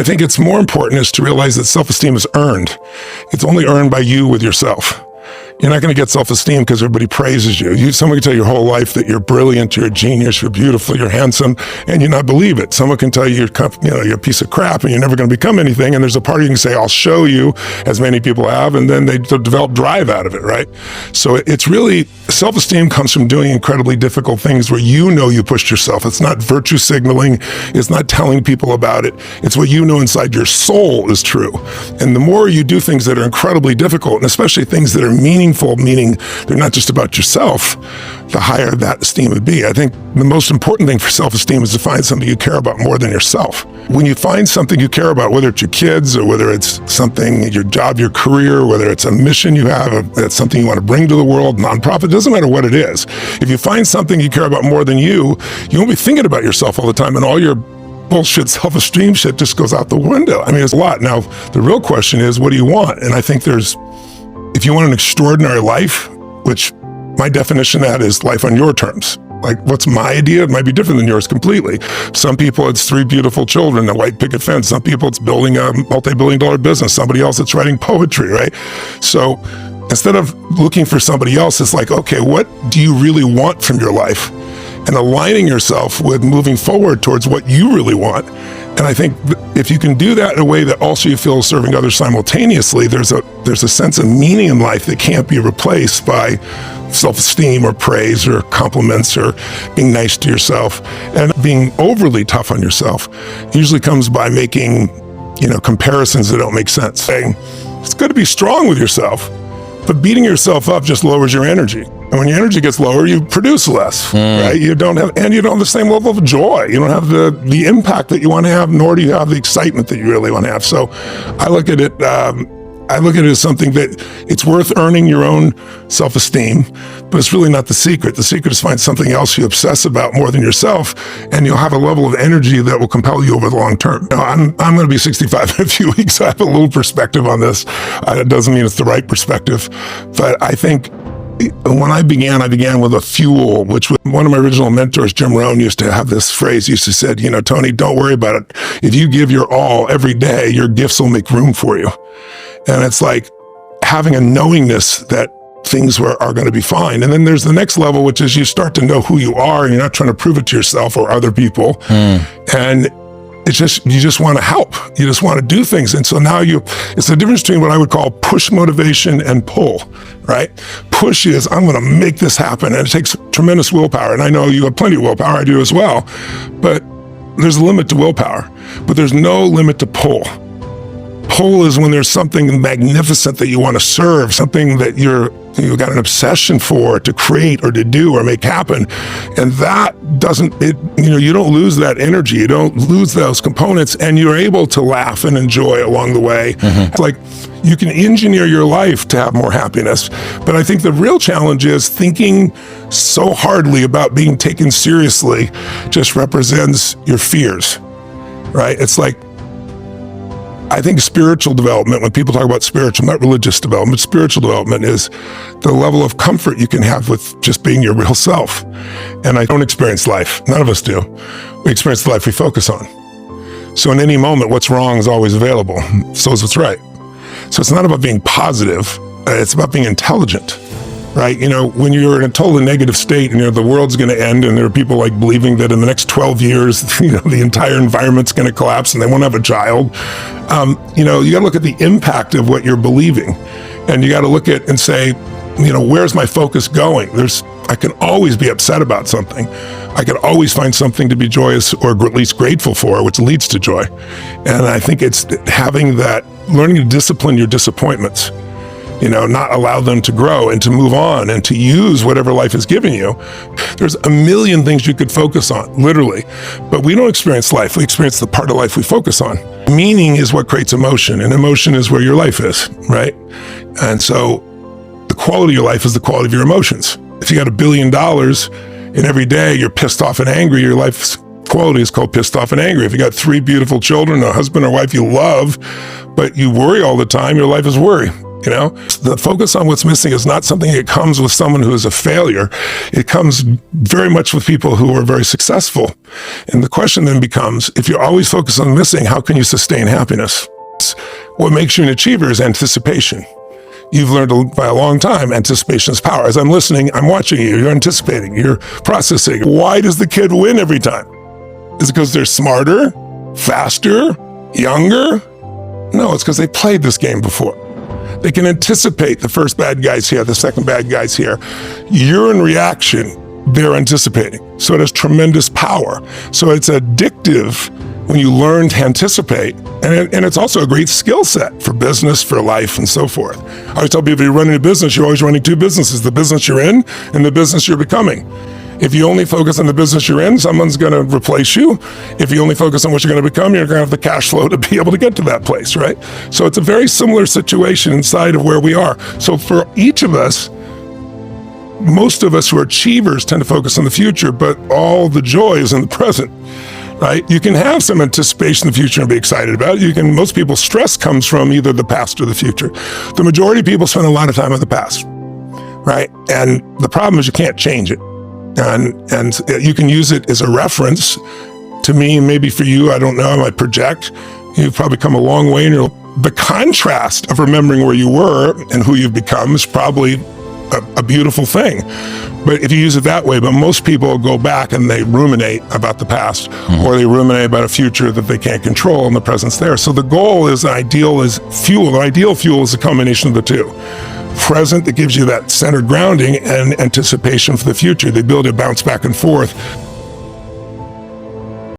think it's more important is to realize that self-esteem is earned. It's only earned by you with yourself. You're not going to get self-esteem because everybody praises you. Someone can tell you your whole life that you're brilliant, you're a genius, you're beautiful, you're handsome, and you not believe it. Someone can tell you you're a piece of crap and you're never going to become anything. And there's a part of you can say, I'll show you, as many people have, and then they develop drive out of it, right? So it's really, self-esteem comes from doing incredibly difficult things where you know you pushed yourself. It's not virtue signaling. It's not telling people about it. It's what you know inside your soul is true. And the more you do things that are incredibly difficult, and especially things that are meaningful, meaning they're not just about yourself, the higher that esteem would be. I think the most important thing for self-esteem is to find something you care about more than yourself. When you find something you care about, whether it's your kids or whether it's something, your job, your career, whether it's a mission you have, or that's something you want to bring to the world, nonprofit, doesn't matter what it is. If you find something you care about more than you won't be thinking about yourself all the time, and all your bullshit self-esteem shit just goes out the window. I mean, it's a lot. Now, the real question is, what do you want? And I think if you want an extraordinary life, which my definition of that is life on your terms. Like, what's my idea? It might be different than yours completely. Some people, it's 3 beautiful children, a white picket fence. Some people, it's building a multi-billion-dollar business. Somebody else, it's writing poetry, right? So instead of looking for somebody else, it's like, okay, what do you really want from your life? And aligning yourself with moving forward towards what you really want. And I think if you can do that in a way that also you feel is serving others simultaneously, there's a sense of meaning in life that can't be replaced by self-esteem or praise or compliments or being nice to yourself. And being overly tough on yourself usually comes by making, comparisons that don't make sense. Saying, it's good to be strong with yourself, but beating yourself up just lowers your energy. And when your energy gets lower, you produce less, right? You don't have the same level of joy. You don't have the impact that you want to have, nor do you have the excitement that you really want to have. So I look at it as something that it's worth earning your own self-esteem, but it's really not the secret. The secret is find something else you obsess about more than yourself, and you'll have a level of energy that will compel you over the long term. Now, I'm going to be 65 in a few weeks, so I have a little perspective on this. It doesn't mean it's the right perspective, but I think when I began with a fuel, which one of my original mentors, Jim Rohn, used to have this phrase. He used to say, Tony, don't worry about it. If you give your all every day, your gifts will make room for you. And it's like having a knowingness that things are going to be fine. And then there's the next level, which is you start to know who you are, and you're not trying to prove it to yourself or other people. And you just want to help. You just want to do things. And so now it's the difference between what I would call push motivation and pull, right? Push is, I'm going to make this happen. And it takes tremendous willpower. And I know you have plenty of willpower. I do as well. But there's a limit to willpower, but there's no limit to pull. Pull is when there's something magnificent that you want to serve, something that you've got an obsession for to create or to do or make happen. And that you don't lose that energy. You don't lose those components, and you're able to laugh and enjoy along the way. It's like you can engineer your life to have more happiness. But I think the real challenge is thinking so hardly about being taken seriously just represents your fears, right? It's like, I think spiritual development, when people talk about spiritual, not religious development, spiritual development is the level of comfort you can have with just being your real self. And I don't experience life. None of us do. We experience the life we focus on. So in any moment, what's wrong is always available. So is what's right. So it's not about being positive. It's about being intelligent. Right? When you're in a totally negative state and the world's going to end, and there are people like believing that in the next 12 years, the entire environment's going to collapse and they won't have a child. You got to look at the impact of what you're believing, and you got to look at and say, where's my focus going? I can always be upset about something. I can always find something to be joyous or at least grateful for, which leads to joy. And I think it's having that, learning to discipline your disappointments. Not allow them to grow and to move on and to use whatever life has given you. There's a million things you could focus on, literally. But we don't experience life. We experience the part of life we focus on. Meaning is what creates emotion, and emotion is where your life is, right? And so the quality of your life is the quality of your emotions. If you got $1 billion and every day you're pissed off and angry, your life's quality is called pissed off and angry. If you got 3 beautiful children, a husband or wife you love, but you worry all the time, your life is worry. You know, the focus on what's missing is not something that comes with someone who is a failure. It comes very much with people who are very successful. And the question then becomes, if you're always focused on missing, how can you sustain happiness? What makes you an achiever is anticipation. You've learned by a long time, anticipation is power. As I'm listening, I'm watching you, you're anticipating, you're processing. Why does the kid win every time? Is it because they're smarter, faster, younger? No, it's because they played this game before. They can anticipate the first bad guy's here, the second bad guy's here. You're in reaction, they're anticipating. So it has tremendous power. So it's addictive when you learn to anticipate. And it's also a great skill set for business, for life, and so forth. I always tell people, you're running a business, you're always running two businesses, the business you're in and the business you're becoming. If you only focus on the business you're in, someone's going to replace you. If you only focus on what you're going to become, you're going to have the cash flow to be able to get to that place, right? So it's a very similar situation inside of where we are. So for each of us, most of us who are achievers tend to focus on the future, but all the joy is in the present, right? You can have some anticipation in the future and be excited about it. Most people's stress comes from either the past or the future. The majority of people spend a lot of time in the past, right? And the problem is you can't change it. And you can use it as a reference to me, maybe for you, I don't know, I might project. You've probably come a long way, and the contrast of remembering where you were and who you've become is probably a beautiful thing. But if you use it that way, but most people go back and they ruminate about the past, or they ruminate about a future that they can't control, and the present's there. So the goal is, ideal is fuel. The ideal fuel is a combination of the two. Present that gives you that centered grounding, and anticipation for the future, the ability to bounce back and forth